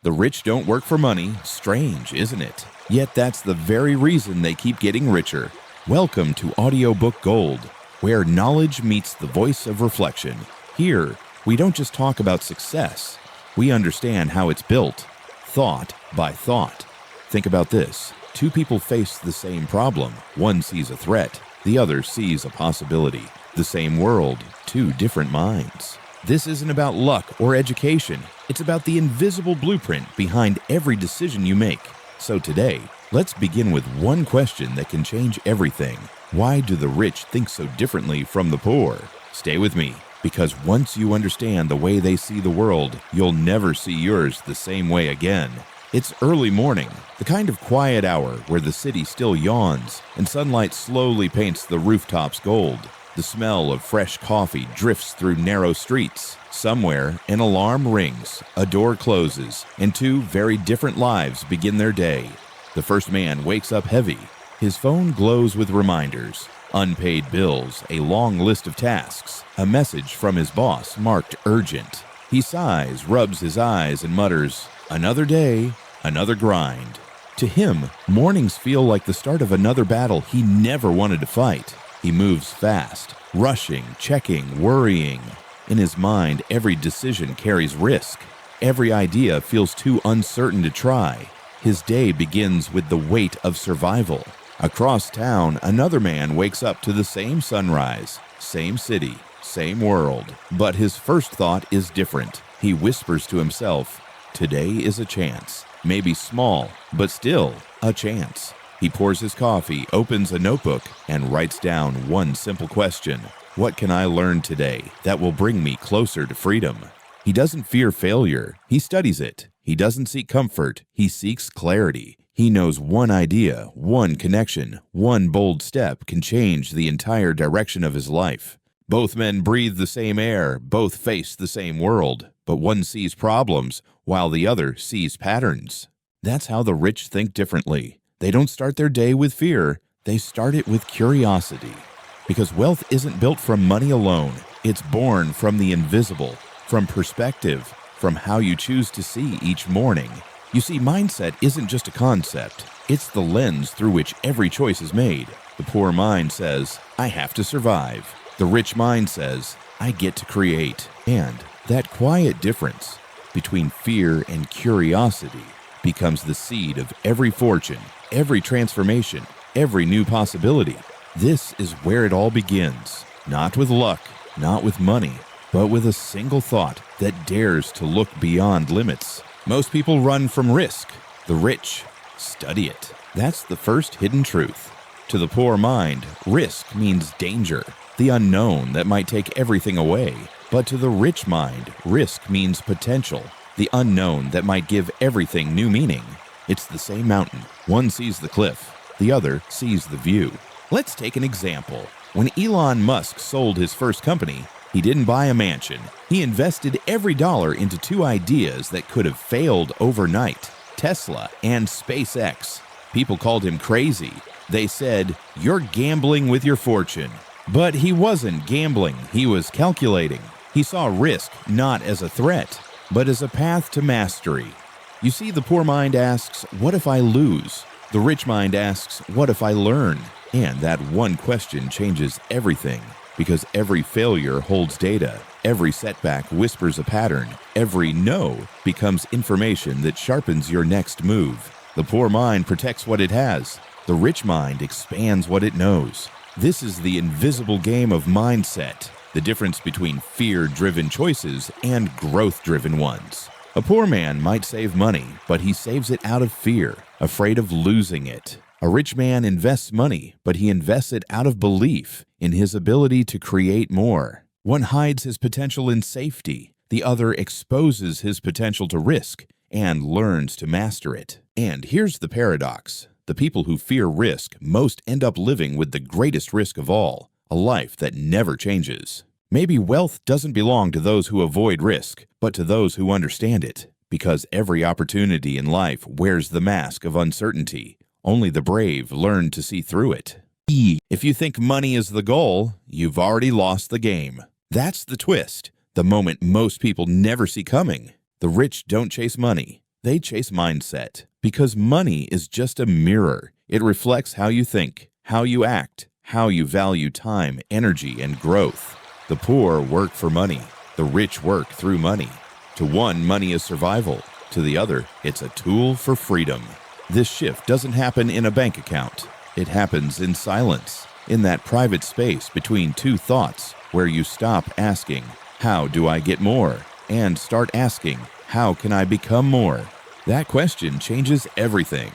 The rich don't work for money. Strange, isn't it? Yet that's the very reason they keep getting richer. Welcome to Audiobook Gold, where knowledge meets the voice of reflection. Here, we don't just talk about success. We understand how it's built, thought by thought. Think about this. Two people face the same problem. One sees a threat. The other sees a possibility. The same world, two different minds. This isn't about luck or education. It's about the invisible blueprint behind every decision you make. So today, let's begin with one question that can change everything. Why do the rich think so differently from the poor? Stay with me, because once you understand the way they see the world, you'll never see yours the same way again. It's early morning, the kind of quiet hour where the city still yawns and sunlight slowly paints the rooftops gold. The smell of fresh coffee drifts through narrow streets. Somewhere, an alarm rings, a door closes, and two very different lives begin their day. The first man wakes up heavy. His phone glows with reminders, unpaid bills, a long list of tasks, a message from his boss marked urgent. He sighs, rubs his eyes, and mutters, "Another day, another grind." To him, mornings feel like the start of another battle he never wanted to fight. He moves fast, rushing, checking, worrying. In his mind, every decision carries risk. Every idea feels too uncertain to try. His day begins with the weight of survival. Across town, another man wakes up to the same sunrise, same city, same world. But his first thought is different. He whispers to himself, "Today is a chance. Maybe small, but still a chance." He pours his coffee, opens a notebook, and writes down one simple question. What can I learn today that will bring me closer to freedom? He doesn't fear failure. He studies it. He doesn't seek comfort. He seeks clarity. He knows one idea, one connection, one bold step can change the entire direction of his life. Both men breathe the same air. Both face the same world. But one sees problems while the other sees patterns. That's how the rich think differently. They don't start their day with fear, they start it with curiosity. Because wealth isn't built from money alone, it's born from the invisible, from perspective, from how you choose to see each morning. You see, mindset isn't just a concept, it's the lens through which every choice is made. The poor mind says, "I have to survive." The rich mind says, "I get to create." And that quiet difference between fear and curiosity becomes the seed of every fortune, every transformation, every new possibility. This is where it all begins. Not with luck, not with money, but with a single thought that dares to look beyond limits. Most people run from risk. The rich study it. That's the first hidden truth. To the poor mind, risk means danger, the unknown that might take everything away. But to the rich mind, risk means potential, the unknown that might give everything new meaning. It's the same mountain. One sees the cliff, the other sees the view. Let's take an example. When Elon Musk sold his first company, he didn't buy a mansion. He invested every dollar into two ideas that could have failed overnight: Tesla and SpaceX. People called him crazy. They said, "You're gambling with your fortune." But he wasn't gambling, he was calculating. He saw risk not as a threat, but as a path to mastery. You see, the poor mind asks, "What if I lose?" The rich mind asks, "What if I learn?" And that one question changes everything, because every failure holds data, every setback whispers a pattern, every no becomes information that sharpens your next move. The poor mind protects what it has. The rich mind expands what it knows. This is the invisible game of mindset, the difference between fear-driven choices and growth-driven ones. A poor man might save money, but he saves it out of fear, afraid of losing it. A rich man invests money, but he invests it out of belief in his ability to create more. One hides his potential in safety. The other exposes his potential to risk and learns to master it. And here's the paradox. The people who fear risk most end up living with the greatest risk of all, a life that never changes. Maybe wealth doesn't belong to those who avoid risk, but to those who understand it. Because every opportunity in life wears the mask of uncertainty. Only the brave learn to see through it. If you think money is the goal, you've already lost the game. That's the twist, the moment most people never see coming. The rich don't chase money. They chase mindset because money is just a mirror. It reflects how you think, how you act, how you value time, energy, and growth. The poor work for money. The rich work through money. To one, money is survival. To the other, it's a tool for freedom. This shift doesn't happen in a bank account. It happens in silence, in that private space between two thoughts where you stop asking, "How do I get more?" and start asking, "How can I become more?" That question changes everything.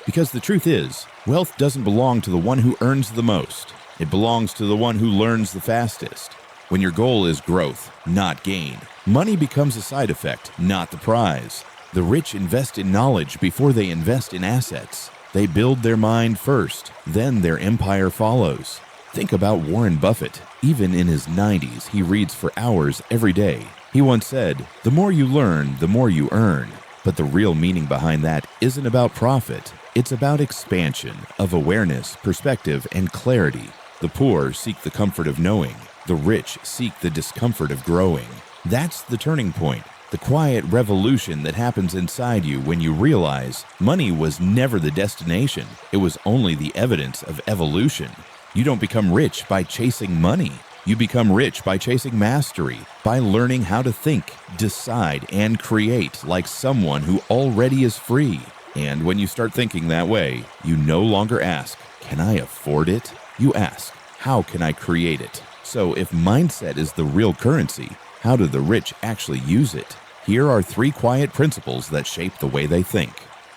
Because the truth is, wealth doesn't belong to the one who earns the most. It belongs to the one who learns the fastest. When your goal is growth, not gain, money becomes a side effect, not the prize. The rich invest in knowledge before they invest in assets. They build their mind first, then their empire follows. Think about Warren Buffett. Even in his 90s, he reads for hours every day. He once said, "The more you learn, the more you earn." But the real meaning behind that isn't about profit. It's about expansion of awareness, perspective, and clarity. The poor seek the comfort of knowing. The rich seek the discomfort of growing. That's the turning point. The quiet revolution that happens inside you when you realize money was never the destination. It was only the evidence of evolution. You don't become rich by chasing money. You become rich by chasing mastery, by learning how to think, decide, and create like someone who already is free. And when you start thinking that way, you no longer ask, "Can I afford it?" You ask, "How can I create it?" So if mindset is the real currency, how do the rich actually use it? Here are 3 quiet principles that shape the way they think.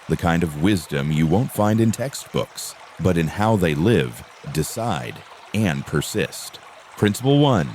The kind of wisdom you won't find in textbooks, but in how they live, decide, and persist. Principle 1.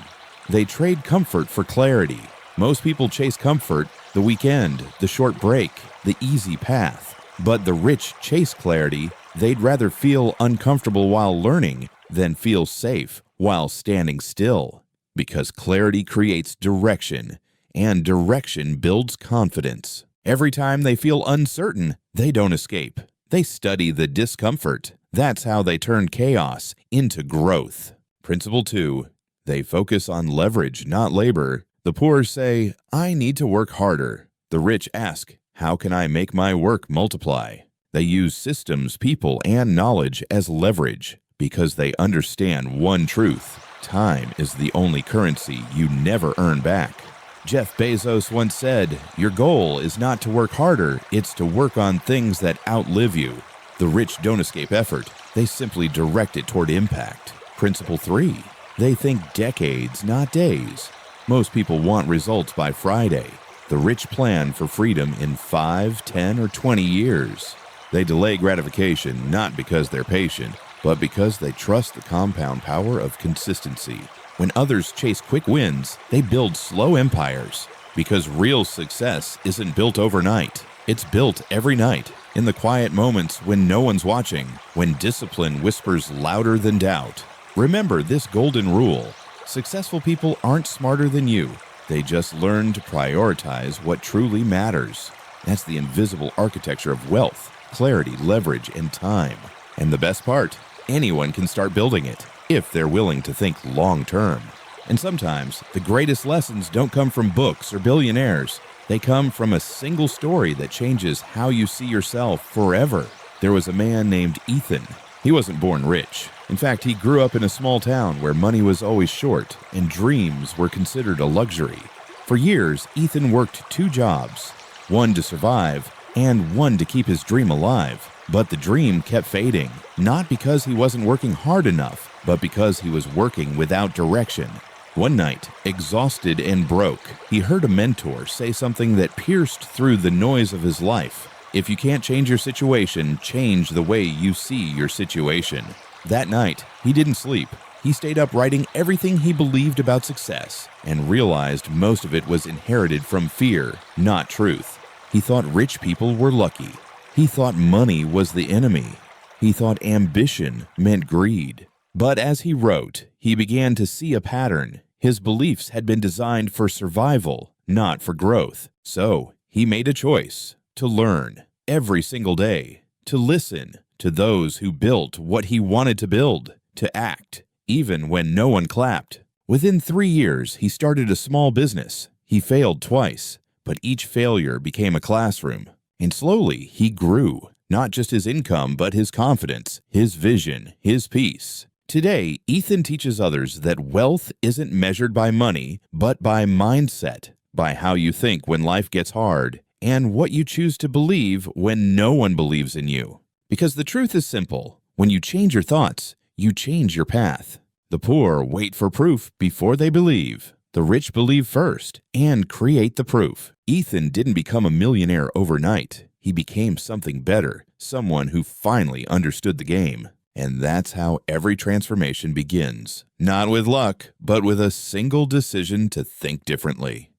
They trade comfort for clarity. Most people chase comfort, the weekend, the short break, the easy path. But the rich chase clarity. They'd rather feel uncomfortable while learning than feel safe while standing still. Because clarity creates direction, and direction builds confidence. Every time they feel uncertain, they don't escape. They study the discomfort. That's how they turn chaos into growth. Principle 2. They focus on leverage, not labor. The poor say, "I need to work harder." The rich ask, "How can I make my work multiply?" They use systems, people, and knowledge as leverage because they understand one truth. Time is the only currency you never earn back. Jeff Bezos once said, "Your goal is not to work harder, it's to work on things that outlive you." The rich don't escape effort. They simply direct it toward impact. Principle 3. They think decades, not days. Most people want results by Friday. The rich plan for freedom in 5, 10, or 20 years. They delay gratification not because they're patient, but because they trust the compound power of consistency. When others chase quick wins, they build slow empires. Because real success isn't built overnight. It's built every night, in the quiet moments when no one's watching, when discipline whispers louder than doubt. Remember this golden rule. Successful people aren't smarter than you. They just learn to prioritize what truly matters. That's the invisible architecture of wealth, clarity, leverage, and time. And the best part, anyone can start building it if they're willing to think long term. And sometimes the greatest lessons don't come from books or billionaires. They come from a single story that changes how you see yourself forever. There was a man named Ethan. He wasn't born rich. In fact, he grew up in a small town where money was always short and dreams were considered a luxury. For years, Ethan worked 2 jobs, one to survive and one to keep his dream alive. But the dream kept fading, not because he wasn't working hard enough, but because he was working without direction. One night, exhausted and broke, he heard a mentor say something that pierced through the noise of his life. If you can't change your situation, change the way you see your situation. That night, he didn't sleep. He stayed up writing everything he believed about success and realized most of it was inherited from fear, not truth. He thought rich people were lucky. He thought money was the enemy. He thought ambition meant greed. But as he wrote, he began to see a pattern. His beliefs had been designed for survival, not for growth. So he made a choice to learn every single day, to listen to those who built what he wanted to build, to act even when no one clapped. Within 3 years, he started a small business. He failed twice, but each failure became a classroom. And slowly, he grew. Not just his income, but his confidence, his vision, his peace. Today, Ethan teaches others that wealth isn't measured by money, but by mindset, by how you think when life gets hard, and what you choose to believe when no one believes in you. Because the truth is simple. When you change your thoughts, you change your path. The poor wait for proof before they believe. The rich believe first and create the proof. Ethan didn't become a millionaire overnight. He became something better, someone who finally understood the game. And that's how every transformation begins. Not with luck, but with a single decision to think differently.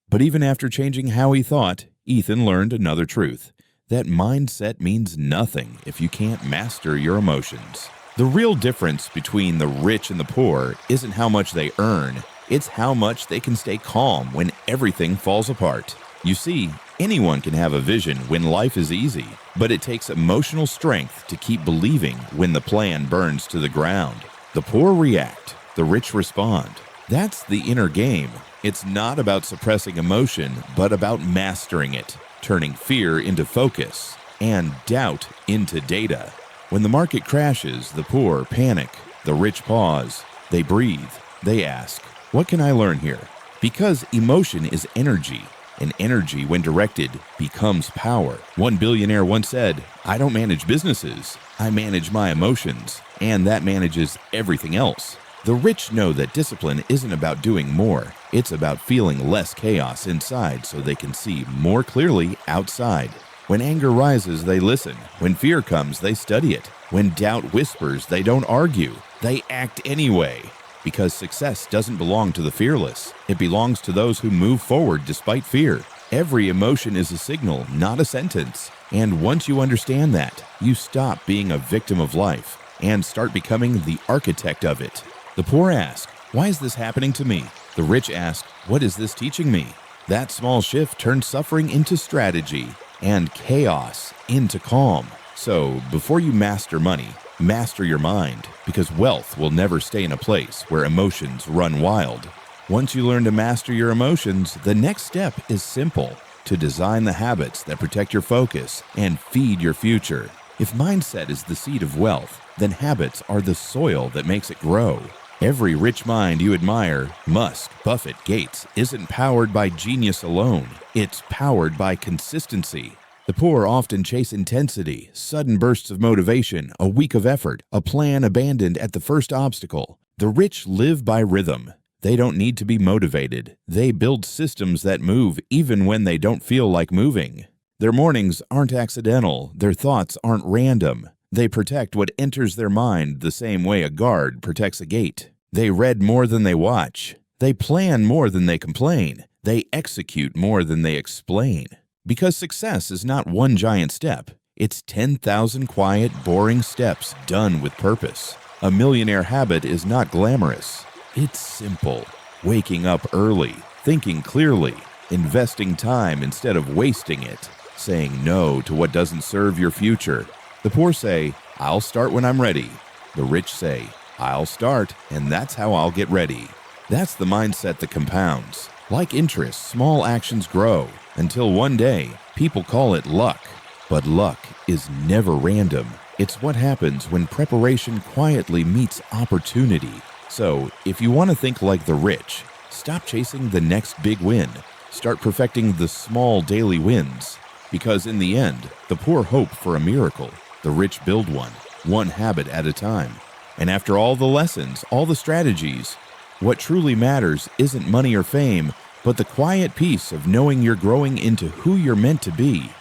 But even after changing how he thought, Ethan learned another truth. That mindset means nothing if you can't master your emotions. The real difference between the rich and the poor isn't how much they earn, it's how much they can stay calm when everything falls apart. You see, anyone can have a vision when life is easy, but it takes emotional strength to keep believing when the plan burns to the ground. The poor react, the rich respond. That's the inner game. It's not about suppressing emotion, but about mastering it, turning fear into focus and doubt into data. When the market crashes, the poor panic, the rich pause, they breathe, they ask, "What can I learn here?" Because emotion is energy, and energy, when directed, becomes power. One billionaire once said, "I don't manage businesses, I manage my emotions, and that manages everything else." The rich know that discipline isn't about doing more, it's about feeling less chaos inside so they can see more clearly outside. When anger rises, they listen. When fear comes, they study it. When doubt whispers, they don't argue, they act anyway. Because success doesn't belong to the fearless. It belongs to those who move forward despite fear. Every emotion is a signal, not a sentence. And once you understand that, you stop being a victim of life and start becoming the architect of it. The poor ask, "Why is this happening to me?" The rich ask, "What is this teaching me?" That small shift turns suffering into strategy and chaos into calm. So, before you master money, master your mind, because wealth will never stay in a place where emotions run wild. Once you learn to master your emotions, the next step is simple: to design the habits that protect your focus and feed your future. If mindset is the seed of wealth, then habits are the soil that makes it grow. Every rich mind you admire, Musk, Buffett, Gates, isn't powered by genius alone. It's powered by consistency. The poor often chase intensity, sudden bursts of motivation, a week of effort, a plan abandoned at the first obstacle. The rich live by rhythm. They don't need to be motivated. They build systems that move even when they don't feel like moving. Their mornings aren't accidental. Their thoughts aren't random. They protect what enters their mind the same way a guard protects a gate. They read more than they watch. They plan more than they complain. They execute more than they explain. Because success is not one giant step. It's 10,000 quiet, boring steps done with purpose. A millionaire habit is not glamorous. It's simple. Waking up early, thinking clearly, investing time instead of wasting it, saying no to what doesn't serve your future. The poor say, "I'll start when I'm ready." The rich say, "I'll start, and that's how I'll get ready." That's the mindset that compounds. Like interest, small actions grow, until one day, people call it luck. But luck is never random. It's what happens when preparation quietly meets opportunity. So, if you want to think like the rich, stop chasing the next big win. Start perfecting the small daily wins. Because in the end, the poor hope for a miracle. The rich build one habit at a time. And after all the lessons, all the strategies, what truly matters isn't money or fame, but the quiet peace of knowing you're growing into who you're meant to be.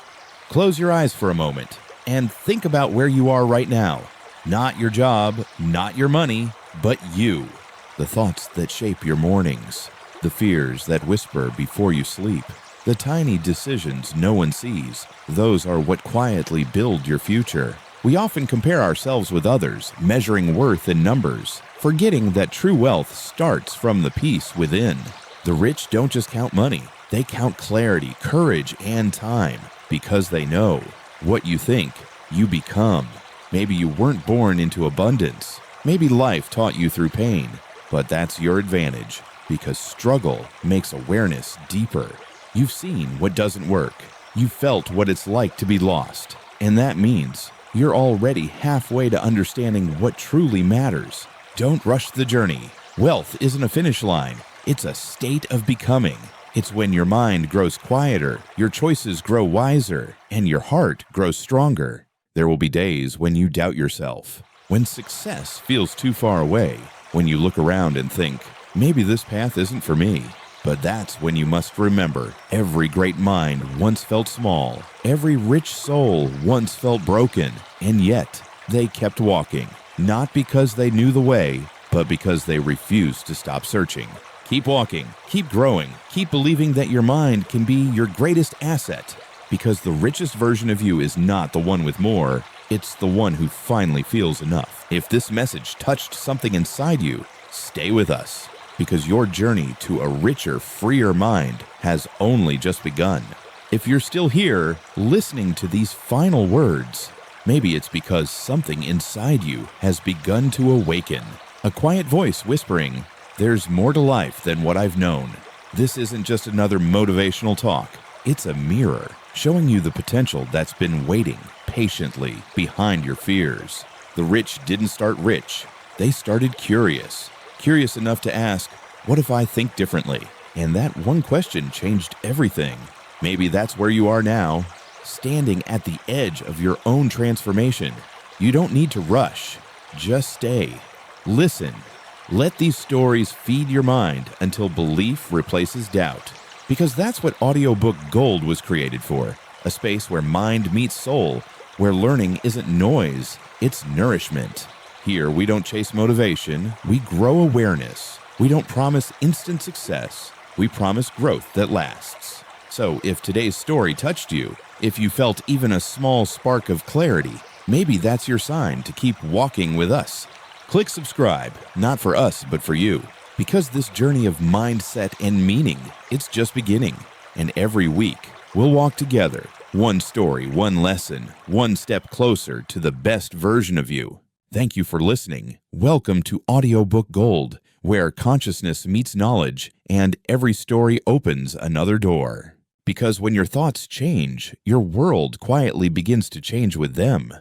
Close your eyes for a moment and think about where you are right now. Not your job, not your money, but you. The thoughts that shape your mornings, the fears that whisper before you sleep, the tiny decisions no one sees, those are what quietly build your future. We often compare ourselves with others, measuring worth in numbers, forgetting that true wealth starts from the peace within. The rich don't just count money, they count clarity, courage, and time, because they know what you think, you become. Maybe you weren't born into abundance. Maybe life taught you through pain, but that's your advantage, because struggle makes awareness deeper. You've seen what doesn't work. You felt what it's like to be lost, and that means you're already halfway to understanding what truly matters. Don't rush the journey. Wealth isn't a finish line. It's a state of becoming. It's when your mind grows quieter, your choices grow wiser, and your heart grows stronger. There will be days when you doubt yourself, when success feels too far away, when you look around and think, maybe this path isn't for me. But that's when you must remember, every great mind once felt small, every rich soul once felt broken, and yet they kept walking, not because they knew the way, but because they refused to stop searching. Keep walking, keep growing, keep believing that your mind can be your greatest asset, because the richest version of you is not the one with more, it's the one who finally feels enough. If this message touched something inside you, stay with us, because your journey to a richer, freer mind has only just begun. If you're still here, listening to these final words, maybe it's because something inside you has begun to awaken. A quiet voice whispering, "There's more to life than what I've known." This isn't just another motivational talk. It's a mirror showing you the potential that's been waiting patiently behind your fears. The rich didn't start rich. They started curious. Curious enough to ask, what if I think differently? And that one question changed everything. Maybe that's where you are now, standing at the edge of your own transformation. You don't need to rush. Just stay. Listen. Let these stories feed your mind until belief replaces doubt. Because that's what Audiobook Gold was created for. A space where mind meets soul, where learning isn't noise, it's nourishment. Here, we don't chase motivation, we grow awareness. We don't promise instant success, we promise growth that lasts. So if today's story touched you, if you felt even a small spark of clarity, maybe that's your sign to keep walking with us. Click subscribe, not for us, but for you. Because this journey of mindset and meaning, it's just beginning. And every week, we'll walk together, one story, one lesson, one step closer to the best version of you. Thank you for listening. Welcome to Audiobook Gold, where consciousness meets knowledge and every story opens another door. Because when your thoughts change, your world quietly begins to change with them.